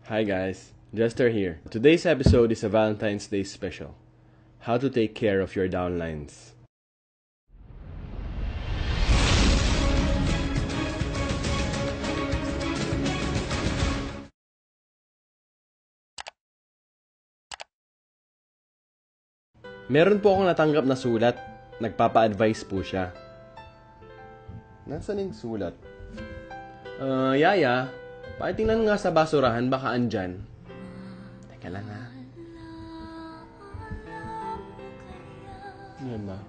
Hi guys, Jester here. Today's episode is a Valentine's Day special. How to take care of your downlines. Meron po akong natanggap na sulat. Nagpapa-advise po siya. Nasaan yung sulat? Yaya, pakitingnan nga sa basurahan, baka andyan. Teka lang ha. Yan ba?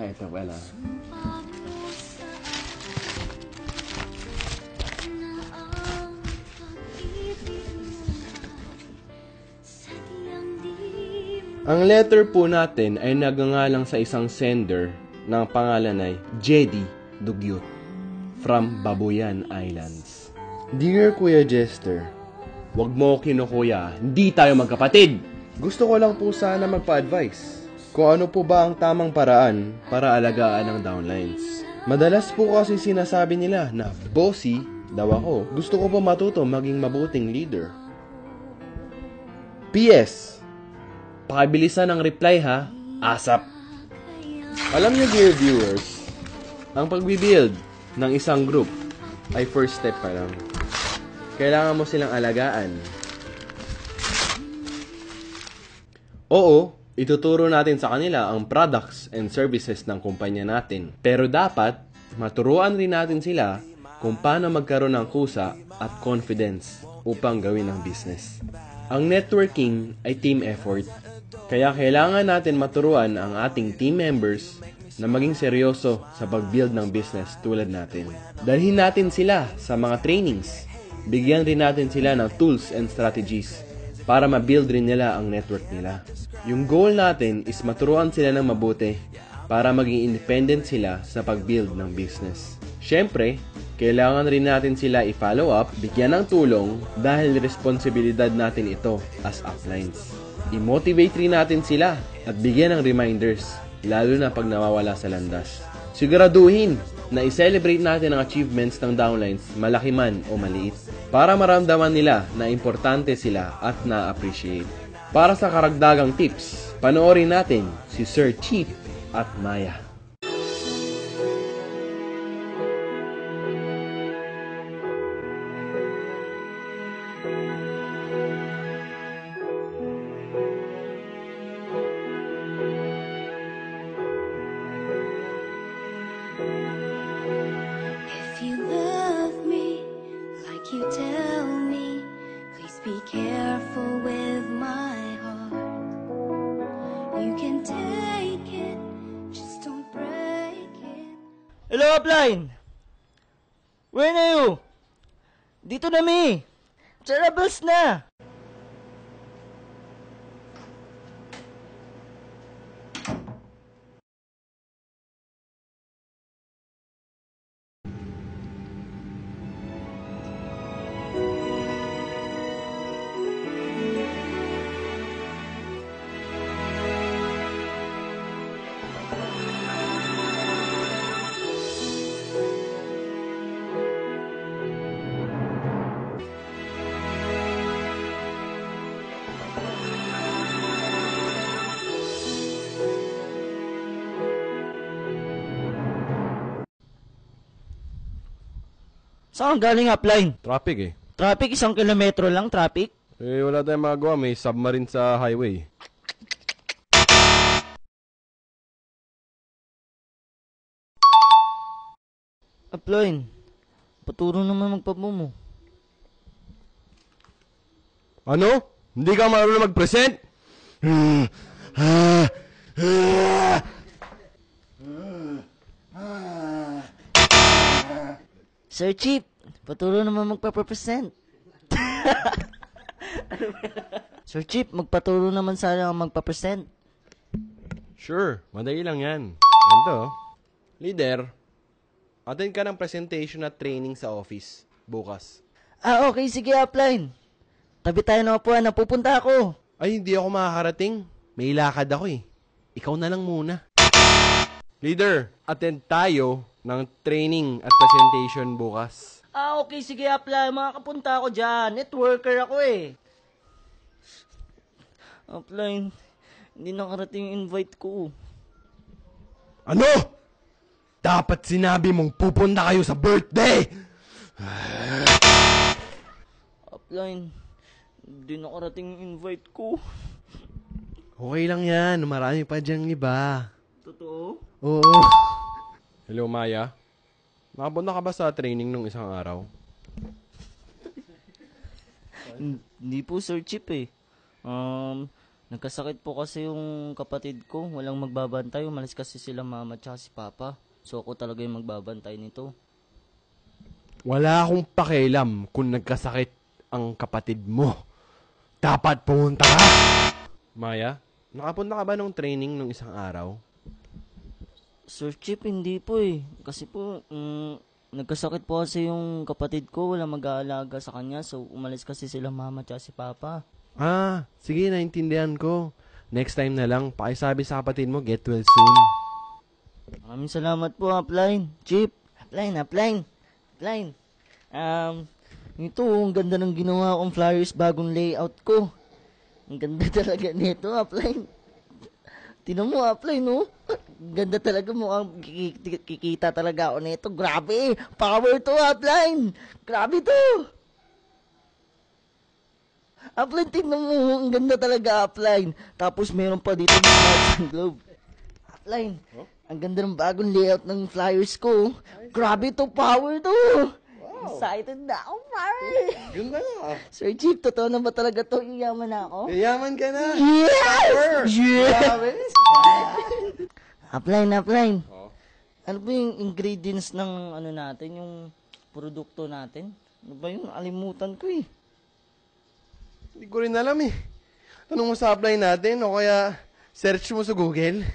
Ito pala. Ang letter po natin ay nagngangalang sa isang sender ng pangalan ay Jedi Dugyot from Babuyan Islands. Dear Kuya Jester, wag mo kinukuya, hindi tayo magkapatid. Gusto ko lang po sana magpa-advise kung ano po ba ang tamang paraan para alagaan ang downlines. Madalas po kasi sinasabi nila na bossy daw ako. Gusto ko po matuto maging mabuting leader. PS, pakibilisan ang reply ha, ASAP. Alam niyo dear viewers, ang pagbibuild ng isang group ay first step pa lang. Kailangan mo silang alagaan. Oo, ituturo natin sa kanila ang products and services ng kumpanya natin. Pero dapat, maturuan rin natin sila kung paano magkaroon ng kusa at confidence upang gawin ang business. Ang networking ay team effort. Kaya kailangan natin maturuan ang ating team members na maging seryoso sa pag-build ng business tulad natin. Dalhin natin sila sa mga trainings. Bigyan rin natin sila ng tools and strategies para ma-build rin nila ang network nila. Yung goal natin is maturuan sila ng mabuti para maging independent sila sa pag-build ng business. Siyempre, kailangan rin natin sila i-follow up, bigyan ng tulong dahil responsibilidad natin ito as uplines. I-motivate rin natin sila at bigyan ng reminders, lalo na pag nawawala sa landas. Siguraduhin na i-celebrate natin ang achievements ng downlines, malaki man o maliit, para maramdaman nila na importante sila at na-appreciate. Para sa karagdagang tips, panoorin natin si Sir Chief at Maya. You tell me, please be careful with my heart. You can take it, just don't break it. Hello, upline! Where na you? Dito na mi! Troubles na! Saan galing upline? Traffic eh. Traffic, 1 kilometro lang, traffic. Wala tayong magawa. May submarine sa highway. Upline, paturo naman magpabumo. Ano? Hindi ka marunong mag-present? Sir Chief, paturo naman magpa-present. Sir Chief, magpaturo naman sana ang magpa-present. Sure, madali lang yan. Ganito. Leader, attend ka ng presentation at training sa office bukas. Okay, sige upline. Tabi tayo na upuan, napupunta ako. Ay, hindi ako makakarating. May lakad ako eh. Ikaw na lang muna. Leader, attend tayo ng training at presentation bukas. Okay, sige, apply. Makakapunta ako dyan. Networker ako eh. Upline, hindi nakarating yung invite ko. Ano? Dapat sinabi mong pupunta kayo sa birthday! Upline, hindi nakarating yung invite ko. Okay lang yan. Marami pa dyang iba. Totoo? Oo. Hello, Maya. Nakapunta ka ba sa training nung isang araw? Hindi po, Sir Chip eh. Nagkasakit po kasi yung kapatid ko. Walang magbabantay. Umalis kasi sila mama at si papa. So ako talaga yung magbabantay nito. Wala akong pakialam kung nagkasakit ang kapatid mo. Dapat pumunta ka! Maya, nakapunta ka ba nung training nung isang araw? Sir Chip, hindi po eh. Kasi po, nagkasakit po kasi yung kapatid ko. Walang mag-aalaga sa kanya. So umalis kasi sila mama at si papa. Ah, sige, naintindihan ko. Next time na lang, pakisabi sa kapatid mo, get well soon. Maraming salamat po, Upline. Chip, Upline. Ito, ang ganda ng ginawa kong flyers, bagong layout ko. Ang ganda talaga nito, Upline. Tinan mo, Upline, no? Ganda talaga mo. Kikita talaga ako nito. Grabe, power to, Upline. Grabe to. Upline, tingnan mo. Ang ganda talaga, Upline. Tapos meron pa dito ng Stars and Globe. Upline, ang ganda ng bagong layout ng flyers ko. Grabe to, power to. Wow. Excited na ako, pare. Ganda na. Sir Chief, totoo na ba talaga to? Iyaman na ako? Yayaman ka na. Yes! Grabe. Upline. Oh. Ano ba yung ingredients ng ano natin, yung produkto natin? Ano ba yung alimutan ko eh? Hindi ko rin alam eh. Tanong mo sa apply natin o kaya search mo sa Google.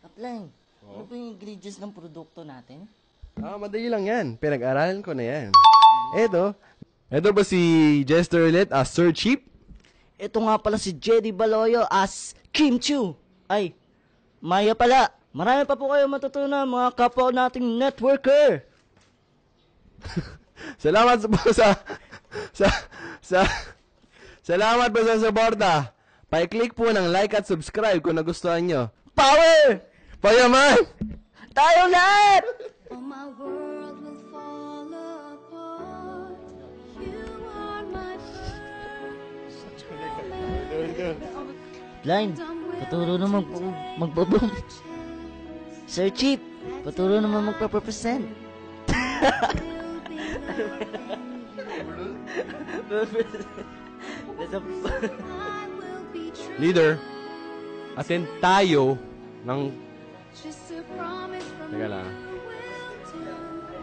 Upline, ano ba yung ingredients ng produkto natin? Madali lang yan. Pinag-aralan ko na yan. Eto ba si Jester ulit as Sir Cheap? Ito nga pala si Jedy Baloyo as Kim Chu. Ay, Maya pala. Marami pa po kayo matutunan mga kapwa nating networker. Salamat po Salamat po sa suporta. Pa-click po ng like at subscribe kung nagustuhan nyo. Power! Payaman! Tayo lahat! Oh, my world will fall apart. You are my first Line, paturo naman magbabong. Sir Chief, paturo naman magpa-represent. I will be true. Leader, attend tayo ng... Just a promise from Teka lang. you will do.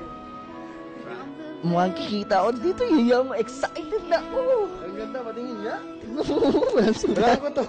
From the Mukhang kikita ako dito. Yaya mo, excited na ako. Ang ganda, patingin niya. Tignan mo, walang sulat. Wala ko to.